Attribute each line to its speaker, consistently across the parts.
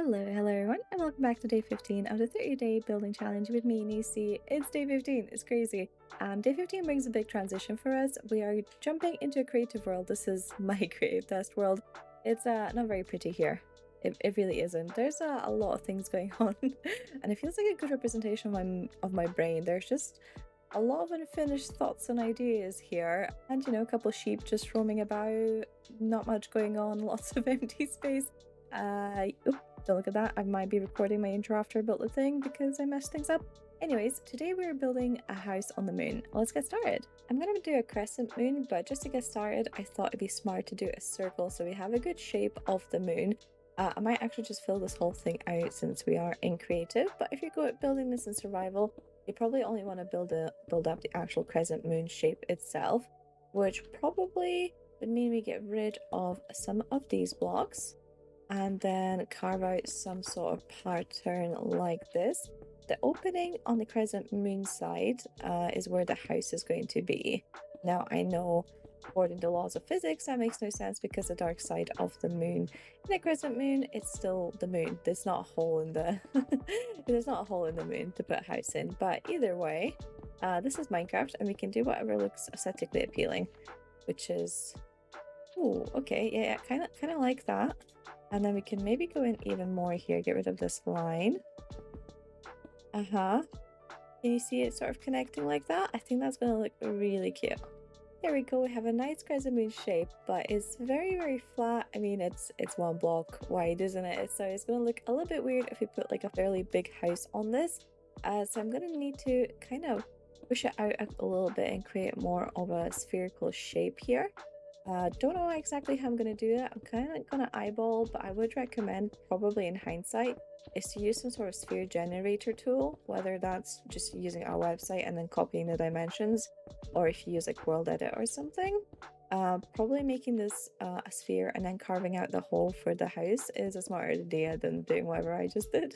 Speaker 1: Hello everyone, and welcome back to day 15 of the 30-day building challenge with me, Nisi. It's day 15, it's crazy. Day 15 brings a big transition for us. We are jumping into a creative world. This is my creative test world. It's not very pretty here. It really isn't. There's a lot of things going on, and it feels like a good representation of my brain. There's just a lot of unfinished thoughts and ideas here, and a couple of sheep just roaming about, not much going on, lots of empty space. Don't look at that. I might be recording my intro after I built the thing because I messed things up. Anyways, today we're building a house on the moon. Let's get started. I'm gonna do a crescent moon, but just to get started, I thought it'd be smart to do a circle so we have a good shape of the moon. I might actually just fill this whole thing out since we are in creative, but if you go at building this in survival, you probably only want to build up the actual crescent moon shape itself, which probably would mean we get rid of some of these blocks and then carve out some sort of pattern like this. The opening on the crescent moon side is where the house is going to be. Now I know according to laws of physics that makes no sense because the dark side of the moon in a crescent moon, it's still the moon. There's not a hole in the there's not a hole in the moon to put a house in. But either way, this is Minecraft and we can do whatever looks aesthetically appealing, which is okay, yeah, kind of like that. And then we can maybe go in even more here, get rid of this line. Can you see it sort of connecting like that? I think that's gonna look really cute. There we go, we have a nice crescent moon shape, but it's very, very flat. I mean, it's 1 block wide, isn't it? So it's gonna look a little bit weird if we put like a fairly big house on this. So I'm gonna need to kind of push it out a little bit and create more of a spherical shape here. Don't know exactly how I'm going to do that. I'm kind of going to eyeball, but I would recommend, probably in hindsight, is to use some sort of sphere generator tool, whether that's just using our website and then copying the dimensions, or if you use like World Edit or something. Probably making this a sphere and then carving out the hole for the house is a smarter idea than doing whatever I just did.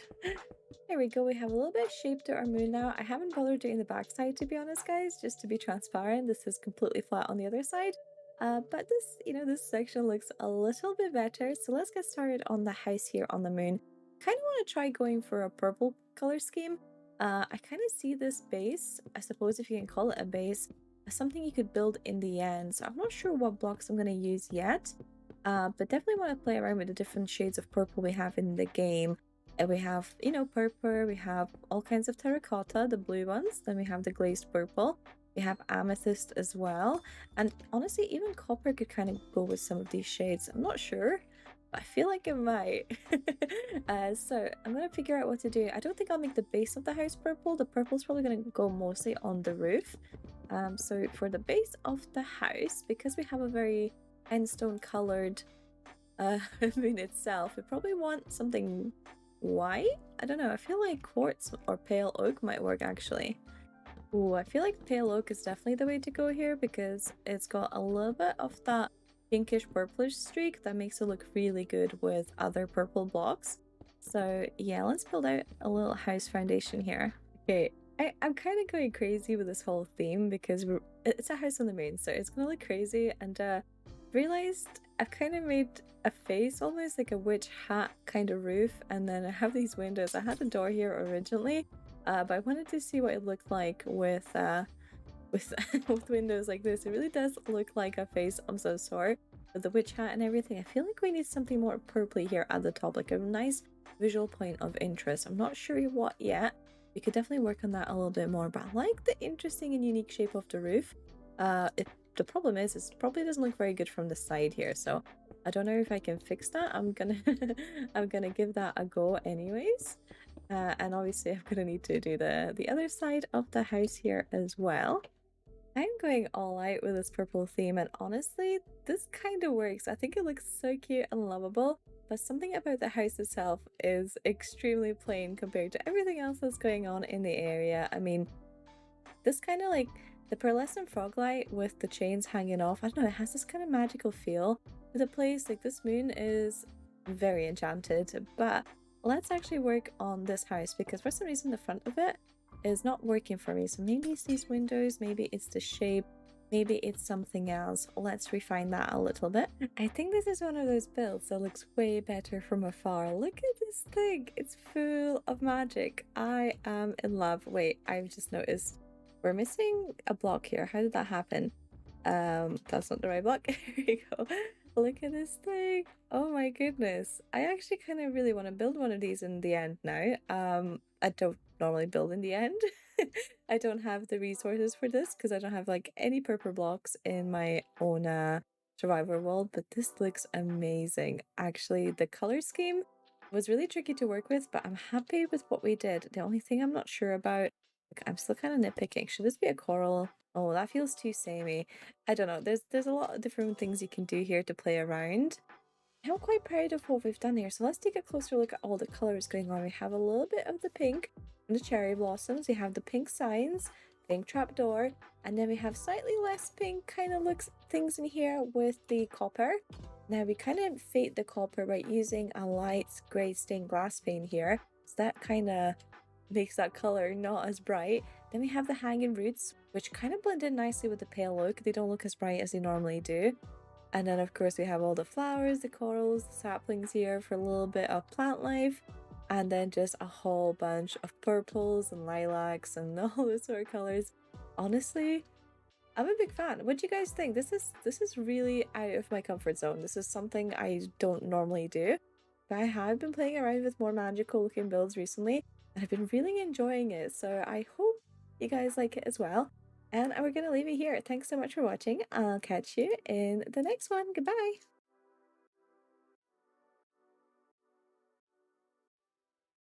Speaker 1: There we go, we have a little bit of shape to our moon now. I haven't bothered doing the backside, to be honest, guys, just to be transparent. This is completely flat on the other side. But this, this section looks a little bit better. So let's get started on the house here on the moon. Kind of want to try going for a purple color scheme. I kind of see this base, I suppose if you can call it a base, as something you could build in the end. So I'm not sure what blocks I'm going to use yet, but definitely want to play around with the different shades of purple we have in the game. And we have, purple, we have all kinds of terracotta, the blue ones, then we have the glazed purple. We have amethyst as well, and honestly even copper could kind of go with some of these shades. I'm not sure, but I feel like it might. So I'm gonna figure out what to do. I don't think I'll make the base of the house purple. The purple's probably gonna go mostly on the roof. So for the base of the house, because we have a very endstone colored moon itself, we probably want something white. I don't know, I feel like quartz or pale oak might work actually. Ooh, I feel like pale oak is definitely the way to go here because it's got a little bit of that pinkish purplish streak that makes it look really good with other purple blocks. So yeah, let's build out a little house foundation here. Okay, I'm kind of going crazy with this whole theme because it's a house on the moon, so it's gonna look crazy, and realized I've kind of made a face, almost like a witch hat kind of roof, and then I have these windows. I had a door here originally, but I wanted to see what it looked like with with windows like this. It really does look like a face of some sort with the witch hat and everything. I feel like we need something more purpley here at the top, like a nice visual point of interest. I'm not sure what yet. We could definitely work on that a little bit more, but I like the interesting and unique shape of the roof. The problem is it probably doesn't look very good from the side here, so I don't know if I can fix that. I'm gonna I'm gonna give that a go anyways. And obviously I'm gonna need to do the other side of the house here as well. I'm going all out with this purple theme, and honestly, this kind of works. I think it looks so cute and lovable, but something about the house itself is extremely plain compared to everything else that's going on in the area. I mean, this kind of like the pearlescent frog light with the chains hanging off, I don't know, it has this kind of magical feel to the place. Like, this moon is very enchanted, but let's actually work on this house because for some reason the front of it is not working for me. So maybe it's these windows, maybe it's the shape. Maybe it's something else. Let's refine that a little bit. I think this is one of those builds that looks way better from afar. Look at this thing. It's full of magic. I am in love. Wait, I've just noticed we're missing a block here. How did that happen? That's not the right block. Here we go. Look at this thing. Oh my goodness. I actually kind of really want to build one of these in the end now. I don't normally build in the end. I don't have the resources for this because I don't have like any purple blocks in my own survivor world, but this looks amazing. Actually, the color scheme was really tricky to work with, but I'm happy with what we did. The only thing I'm not sure about, like, I'm still kind of nitpicking. Should this be a coral? Oh, that feels too samey. I don't know. There's a lot of different things you can do here to play around. I'm quite proud of what we've done here. So let's take a closer look at all the colors going on. We have a little bit of the pink and the cherry blossoms. We have the pink signs, pink trapdoor, and then we have slightly less pink kind of looks things in here with the copper. Now we kind of fade the copper by using a light gray stained glass paint here. So that kind of makes that color not as bright. Then we have the hanging roots, which kind of blend in nicely with the pale look. They don't look as bright as they normally do. And then of course we have all the flowers, the corals, the saplings here for a little bit of plant life. And then just a whole bunch of purples and lilacs and all those sort of colors. Honestly, I'm a big fan. What do you guys think? This is really out of my comfort zone. This is something I don't normally do. But I have been playing around with more magical looking builds recently, and I've been really enjoying it. So I hope you guys like it as well. And we're gonna leave it here. Thanks so much for watching. I'll catch you in the next one. Goodbye.